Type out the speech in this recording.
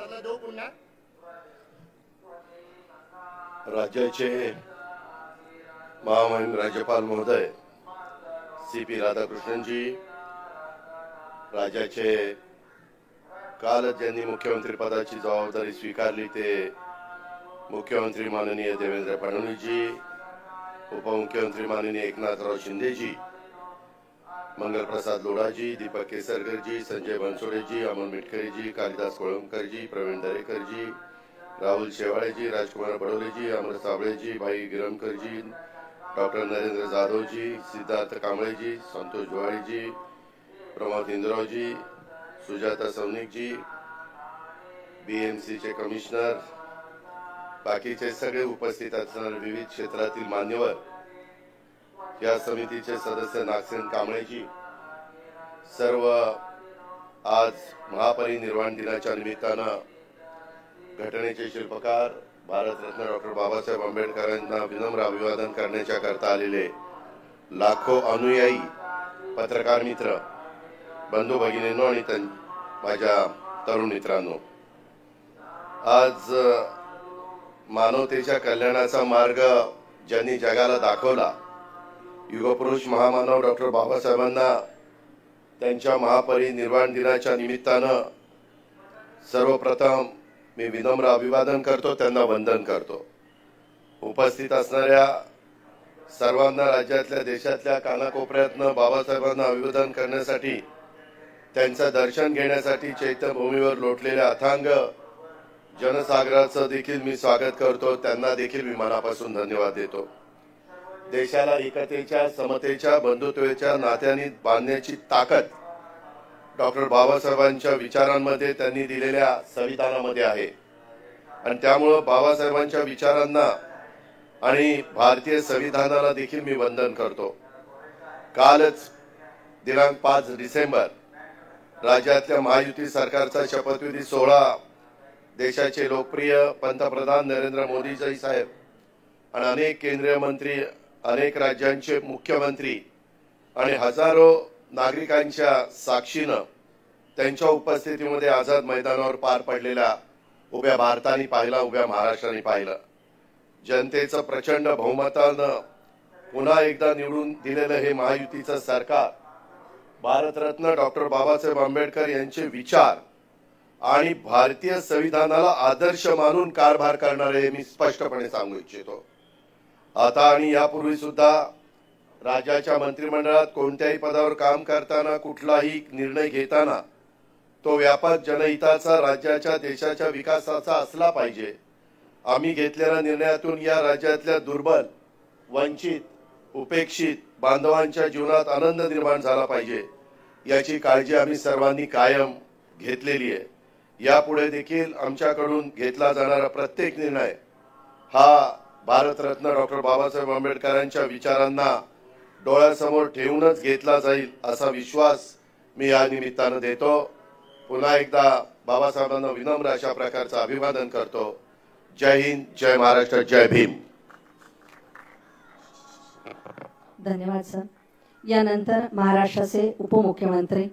आशीर्वाद देऊ पुन्हा। राज्याचे महामहिम राज्यपाल महोदय CP राधाकृष्णन जी, राज्याचे कालच ज्यांनी मुख्यमंत्री पदाची जबाबदारी स्वीकारली ते मुख्यमंत्री माननीय देवेंद्र फडणवीस जी, उपमुख्यमंत्री माननीय एकनाथराव शिंदे जी, मंगल प्रसाद लोढ़ा जी, दीपक केसरकर जी, संजय बनसोडे जी, अमन मिटकरी जी, कालिदास कोळंबकर जी, प्रवीण दरेकर जी, राहुल शेवाळे जी, राजकुमार बडोले जी, अमर साबळे जी, भाई गिरमकर जी, डॉक्टर नरेंद्र जाधव जी, सिद्धार्थ कांबळे जी, संतोष जुवाड़ी जी, प्रमोद इंद्राव जी, सुजाता सौनिक जी, BMC चे कमिशनर, बाकीचे सगळे उपस्थित असणारे विविध क्षेत्रातील मान्यवर, या समितीचे सदस्य नागसेन कांबळे जी, सर्व आज महापरिनिर्वाण दिनाच्या निमित्तानं घटनेचे शिल्पकार भारतरत्न डॉक्टर बाबासाहेब आंबेडकरांना विनम्र अभिवादन करण्याच्या करता आलेले लाखो अनुयायी, पत्रकार मित्र, बंधू भगिनींनो आणि माझ्या तरुण मित्रांनो, आज मानवतेच्या कल्याणाचा मार्ग ज्यांनी जगाला दाखवला, युगपुरुष महामानव डॉक्टर बाबासाहेबांना त्यांच्या महापरिनिर्वाण दिनाच्या निमित्तानं सर्वप्रथम मी विनम्र अभिवादन करतो, त्यांना वंदन करतो। उपस्थित असणाऱ्या सर्वांना राज्यातल्या देशातल्या कानाकोपऱ्यातनं बाबासाहेबांना अभिवादन करण्यासाठी, त्यांचं दर्शन घेण्यासाठी चैत्यभूमीवर लोटलेल्या अथांग जनसागराचं देखील मी स्वागत करतो, त्यांना देखील मी मनापासून धन्यवाद देतो। देशाला एकतेच्या, समतेच्या, बंधुत्वाच्या नात्यांनी बांधण्याची ताकद डॉक्टर बाबासाहेबांच्या विचारांमध्ये, त्यांनी दिलेल्या संविधानामध्ये आहे आणि त्यामुळे बाबासाहेबांच्या विचारांना आणि भारतीय संविधानाला देखील मी वंदन करतो। कालच दिनांक 5 डिसेंबर राज्यातल्या महायुती सरकारचा शपथविधी सोहळा देशाचे लोकप्रिय पंतप्रधान नरेंद्र मोदी जी साहेब आणि अनेक केंद्रीय मंत्री, अनेक राज्यांचे मुख्यमंत्री आणि हजारो नागरिकांच्या साक्षीनं त्यांच्या उपस्थितीमध्ये आझाद मैदानावर पार पडलेल्या उभ्या भारताने पाहिला, उभ्या महाराष्ट्राने पाहिलं। जनतेचं प्रचंड बहुमतानं पुन्हा एकदा निवडून दिलेलं हे महायुतीचं सरकार भारतरत्न डॉक्टर बाबासाहेब आंबेडकर यांचे विचार आणि भारतीय संविधानाला आदर्श मानून कारभार करणारे हे मी स्पष्टपणे सांगू इच्छितो। आता आणि यापूर्वी सुद्धा राज्याच्या मंत्रिमंडळात कोणत्याही पदावर काम करताना, कुठलाही निर्णय घेताना तो व्यापक जनहिताचा, राज्याच्या, देशाच्या विकासाचा असला पाहिजे। आम्ही घेतलेल्या निर्णयातून या राज्यातल्या दुर्बल, वंचित, उपेक्षित बांधवांच्या जीवनात आनंद निर्माण झाला पाहिजे, याची काळजी आम्ही सर्वांनी कायम घेतलेली आहे। यापुढे देखील आमच्याकडून घेतला जाणारा प्रत्येक निर्णय हा भारतरत्न डॉक्टर बाबासाहेब आंबेडकरांच्या विचारांना डोळ्यासमोर ठेवूनच घेतला जाईल, असा विश्वास मी या निमित्तानं देतो। पुन्हा एकदा बाबासाहेबांना विनम्र अशा प्रकारचं अभिवादन करतो। जय हिंद, जय महाराष्ट्र, जय भीम। धन्यवाद सर। यानंतर महाराष्ट्राचे उपमुख्यमंत्री